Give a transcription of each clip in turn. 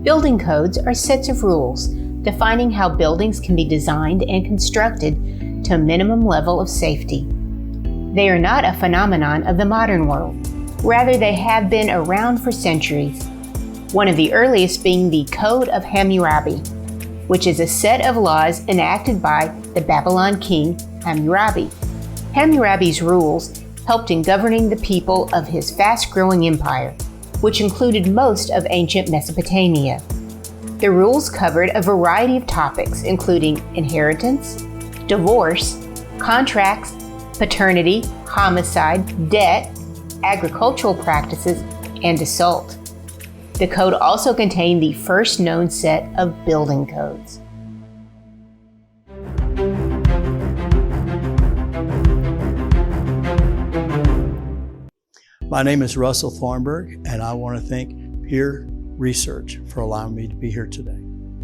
Building codes are sets of rules defining how buildings can be designed and constructed to a minimum level of safety. They are not a phenomenon of the modern world. Rather, they have been around for centuries. One of the earliest being the Code of Hammurabi, which is a set of laws enacted by the Babylon King Hammurabi. Hammurabi's rules helped in governing the people of his fast-growing empire, which included most of ancient Mesopotamia. The rules covered a variety of topics, including inheritance, divorce, contracts, paternity, homicide, debt, agricultural practices, and assault. The code also contained the first known set of building codes. My name is Russell Thornburg, and I want to thank Pieresearch for allowing me to be here today.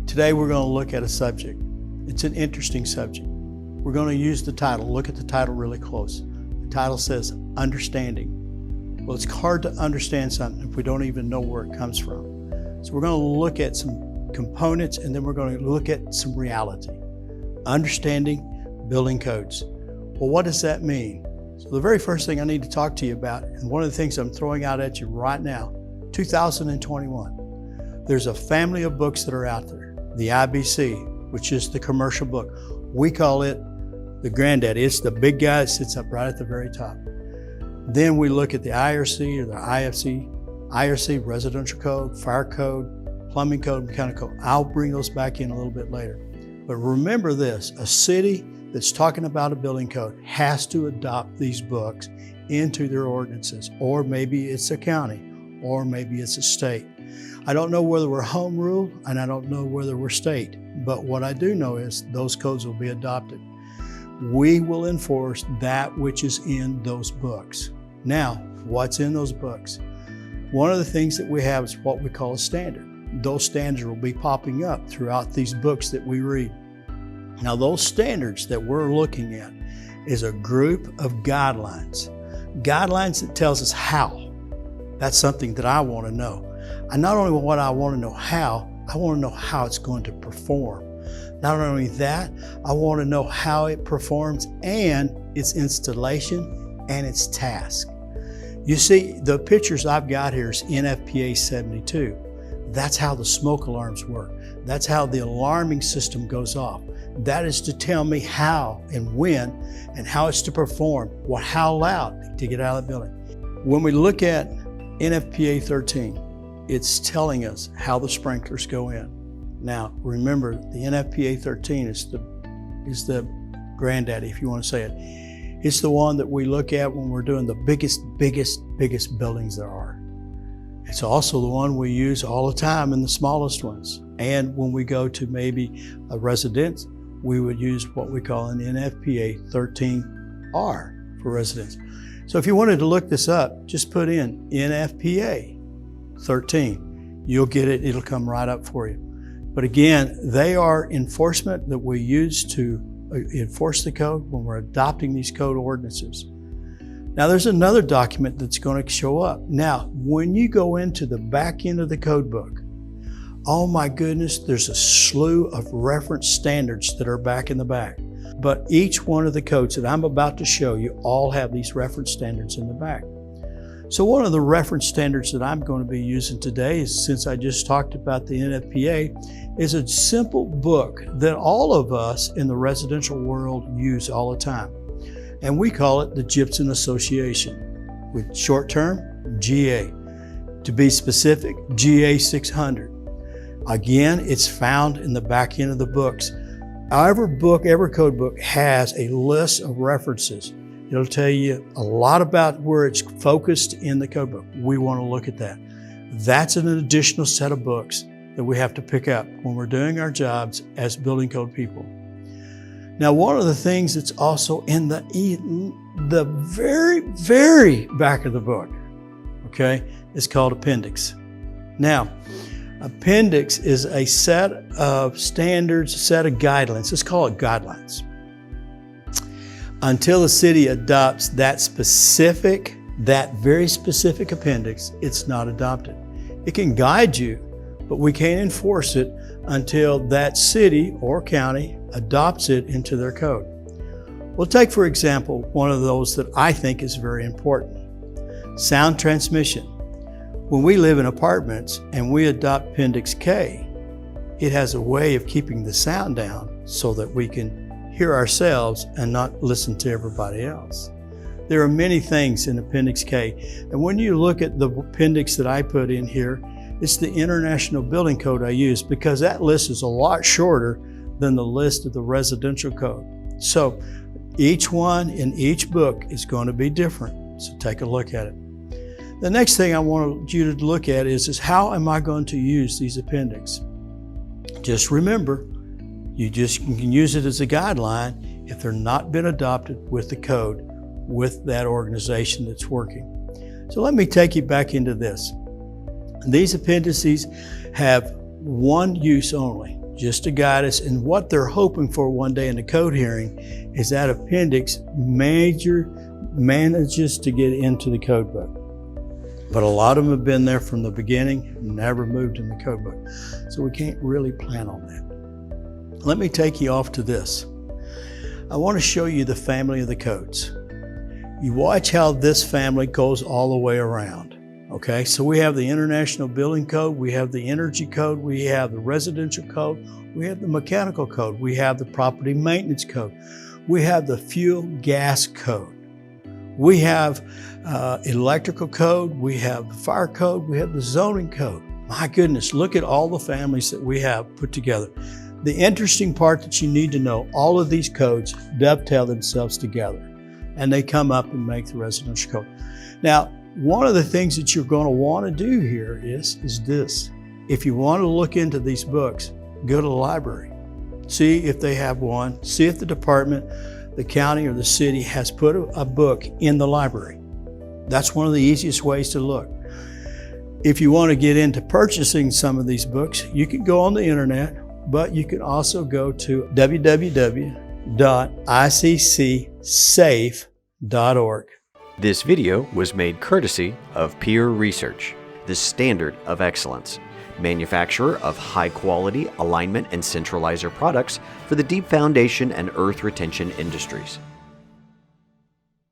Today we're going to look at a subject. It's an interesting subject. We're going to use the title. Look at the title really close. The title says, Understanding. Well, it's hard to understand something if we don't even know where it comes from. So we're going to look at some components, and then we're going to look at some reality. Understanding building codes. Well, what does that mean? So the very first thing I need to talk to you about, and one of the things I'm throwing out at you right now, 2021, there's a family of books that are out there. The IBC, which is the commercial book. We call it the granddaddy. It's the big guy that sits up right at the very top. Then we look at the IRC or the IRC, Residential Code, Fire Code, Plumbing Code, Mechanic Code. I'll bring those back in a little bit later. But remember this, a city that's talking about a building code has to adopt these books into their ordinances, or maybe it's a county, or maybe it's a state. I don't know whether we're home rule, and I don't know whether we're state, but what I do know is those codes will be adopted. We will enforce that which is in those books. Now, what's in those books? One of the things that we have is what we call a standard. Those standards will be popping up throughout these books that we read. Now, those standards that we're looking at is a group of guidelines. Guidelines that tells us how. That's something that I want to know. And not only what I want to know how, I want to know how it's going to perform. Not only that, I want to know how it performs and its installation and its task. You see, the pictures I've got here is NFPA 72. That's how the smoke alarms work. That's how the alarming system goes off. That is to tell me how and when and how it's to perform, or how loud to get out of the building. When we look at NFPA 13, it's telling us how the sprinklers go in. Now, remember, the NFPA 13 is the granddaddy, if you want to say it. It's the one that we look at when we're doing the biggest buildings there are. It's also the one we use all the time in the smallest ones. And when we go to maybe a residence, we would use what we call an NFPA 13R for residence. So if you wanted to look this up, just put in NFPA 13. You'll get it, it'll come right up for you. But again, they are enforcement that we use to enforce the code when we're adopting these code ordinances. Now there's another document that's going to show up. Now, when you go into the back end of the code book, oh my goodness, there's a slew of reference standards that are back in the back. But each one of the codes that I'm about to show you all have these reference standards in the back. So one of the reference standards that I'm going to be using today is, since I just talked about the NFPA, is a simple book that all of us in the residential world use all the time. And we call it the Gypsum Association, with short term, GA. To be specific, GA 600. Again, it's found in the back end of the books. Every code book has a list of references. It'll tell you a lot about where it's focused in the code book. We want to look at that. That's an additional set of books that we have to pick up when we're doing our jobs as building code people. Now, one of the things that's also in the very back of the book, okay, is called appendix. Now, appendix is a set of standards, a set of guidelines. Let's call it guidelines. Until the city adopts that very specific appendix, it's not adopted. It can guide you, but we can't enforce it until that city or county adopts it into their code. We'll take, for example, one of those that I think is very important, sound transmission. When we live in apartments and we adopt Appendix K, it has a way of keeping the sound down so that we can hear ourselves and not listen to everybody else. There are many things in Appendix K, and when you look at the appendix that I put in here, it's the International Building Code I use because that list is a lot shorter than the list of the residential code. So each one in each book is going to be different, so take a look at it. The next thing I want you to look at is how am I going to use these appendix? Just remember, you can use it as a guideline if they're not been adopted with the code with that organization that's working. So let me take you back into this. These appendices have one use only, just to guide us, and what they're hoping for one day in the code hearing is that appendix manages to get into the code book. But a lot of them have been there from the beginning, never moved in the code book. So we can't really plan on that. Let me take you off to this. I want to show you the family of the codes. You watch how this family goes all the way around. Okay, so we have the International Building Code, we have the Energy Code, we have the Residential Code, we have the Mechanical Code, we have the Property Maintenance Code, we have the Fuel Gas Code, we have Electrical Code, we have the Fire Code, we have the Zoning Code. My goodness, look at all the families that we have put together. The interesting part that you need to know, all of these codes dovetail themselves together and they come up and make the Residential Code. Now, one of the things that you're going to want to do here is this. If you want to look into these books, go to the library. See if they have one. See if the department, the county, or the city has put a book in the library. That's one of the easiest ways to look. If you want to get into purchasing some of these books, you can go on the internet, but you can also go to www.iccsafe.org. This video was made courtesy of Pieresearch, the standard of excellence, manufacturer of high-quality alignment and centralizer products for the deep foundation and earth retention industries.